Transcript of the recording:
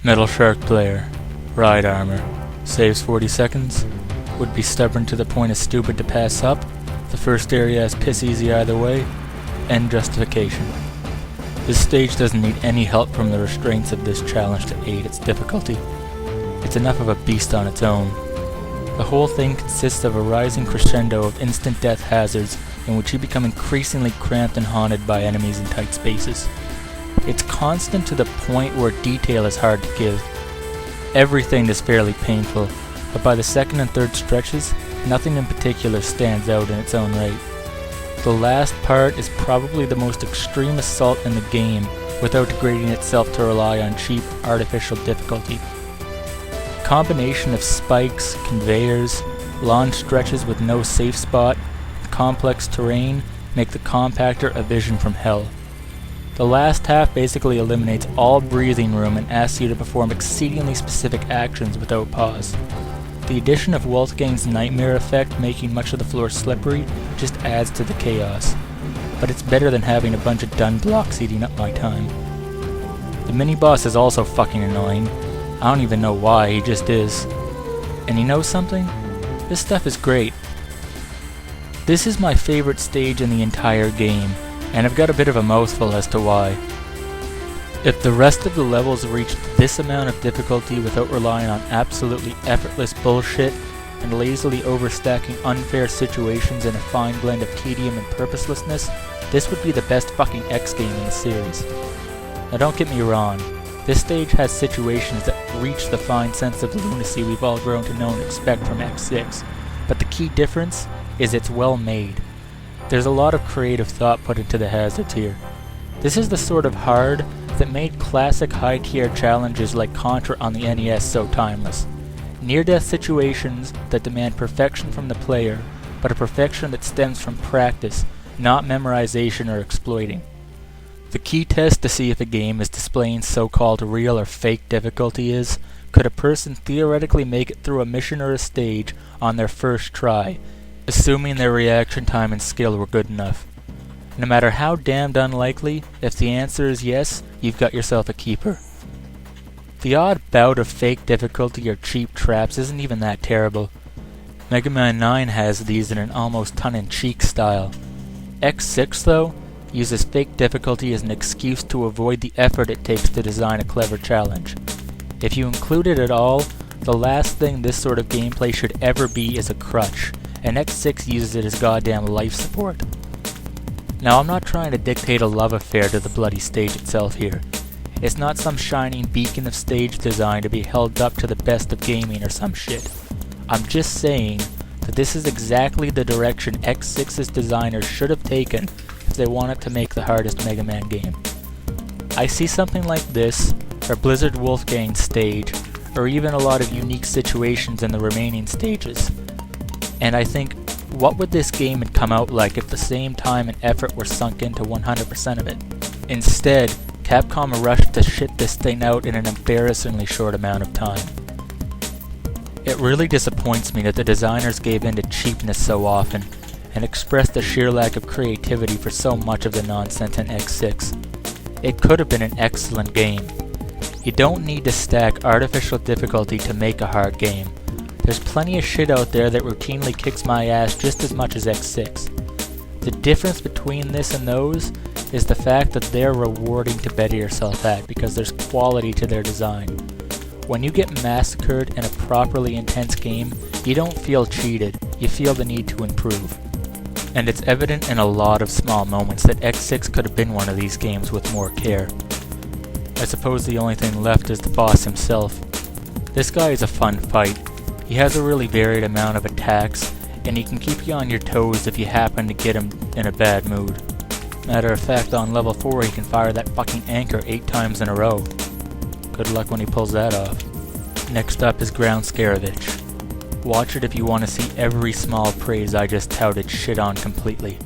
Metal Shark player. Ride armor. Saves 40 seconds. Would be stubborn to the point of stupid to pass up. The first area is piss easy either way. End justification. This stage doesn't need any help from the restraints of this challenge to aid its difficulty. It's enough of a beast on its own. The whole thing consists of a rising crescendo of instant death hazards in which you become increasingly cramped and haunted by enemies in tight spaces. It's constant to the point where detail is hard to give. Everything is fairly painful, but by the second and third stretches, nothing in particular stands out in its own right. The last part is probably the most extreme assault in the game without degrading itself to rely on cheap, artificial difficulty. A combination of spikes, conveyors, long stretches with no safe spot, and complex terrain make the compactor a vision from hell. The last half basically eliminates all breathing room and asks you to perform exceedingly specific actions without pause. The addition of Wolfgang's nightmare effect making much of the floor slippery just adds to the chaos, but it's better than having a bunch of done blocks eating up my time. The mini-boss is also fucking annoying. I don't even know why, he just is. And you know something? This stuff is great. This is my favorite stage in the entire game, and I've got a bit of a mouthful as to why. If the rest of the levels reached this amount of difficulty without relying on absolutely effortless bullshit and lazily overstacking unfair situations in a fine blend of tedium and purposelessness, this would be the best fucking X game in the series. Now don't get me wrong, this stage has situations that reach the fine sense of lunacy we've all grown to know and expect from X6, but the key difference is it's well made. There's a lot of creative thought put into the hazards here. This is the sort of hard that made classic high-tier challenges like Contra on the NES so timeless. Near-death situations that demand perfection from the player, but a perfection that stems from practice, not memorization or exploiting. The key test to see if a game is displaying so-called real or fake difficulty is, could a person theoretically make it through a mission or a stage on their first try, assuming their reaction time and skill were good enough. No matter how damned unlikely, if the answer is yes, you've got yourself a keeper. The odd bout of fake difficulty or cheap traps isn't even that terrible. Mega Man 9 has these in an almost tongue-in-cheek style. X6, though, uses fake difficulty as an excuse to avoid the effort it takes to design a clever challenge. If you include it at all, the last thing this sort of gameplay should ever be is a crutch, and X6 uses it as goddamn life support. Now, I'm not trying to dictate a love affair to the bloody stage itself here. It's not some shining beacon of stage design to be held up to the best of gaming or some shit. I'm just saying that this is exactly the direction X6's designers should have taken if they wanted to make the hardest Mega Man game. I see something like this, or Blizzard Wolfgang stage, or even a lot of unique situations in the remaining stages, and I think, what would this game have come out like if the same time and effort were sunk into 100% of it? Instead, Capcom rushed to shit this thing out in an embarrassingly short amount of time. It really disappoints me that the designers gave in to cheapness so often, and expressed a sheer lack of creativity for so much of the nonsense in X6. It could have been an excellent game. You don't need to stack artificial difficulty to make a hard game. There's plenty of shit out there that routinely kicks my ass just as much as X6. The difference between this and those is the fact that they're rewarding to better yourself at because there's quality to their design. When you get massacred in a properly intense game, you don't feel cheated, you feel the need to improve. And it's evident in a lot of small moments that X6 could have been one of these games with more care. I suppose the only thing left is the boss himself. This guy is a fun fight. He has a really varied amount of attacks, and he can keep you on your toes if you happen to get him in a bad mood. Matter of fact, on level 4 he can fire that fucking anchor 8 times in a row. Good luck when he pulls that off. Next up is Ground Scarovich. Watch it if you want to see every small praise I just touted shit on completely.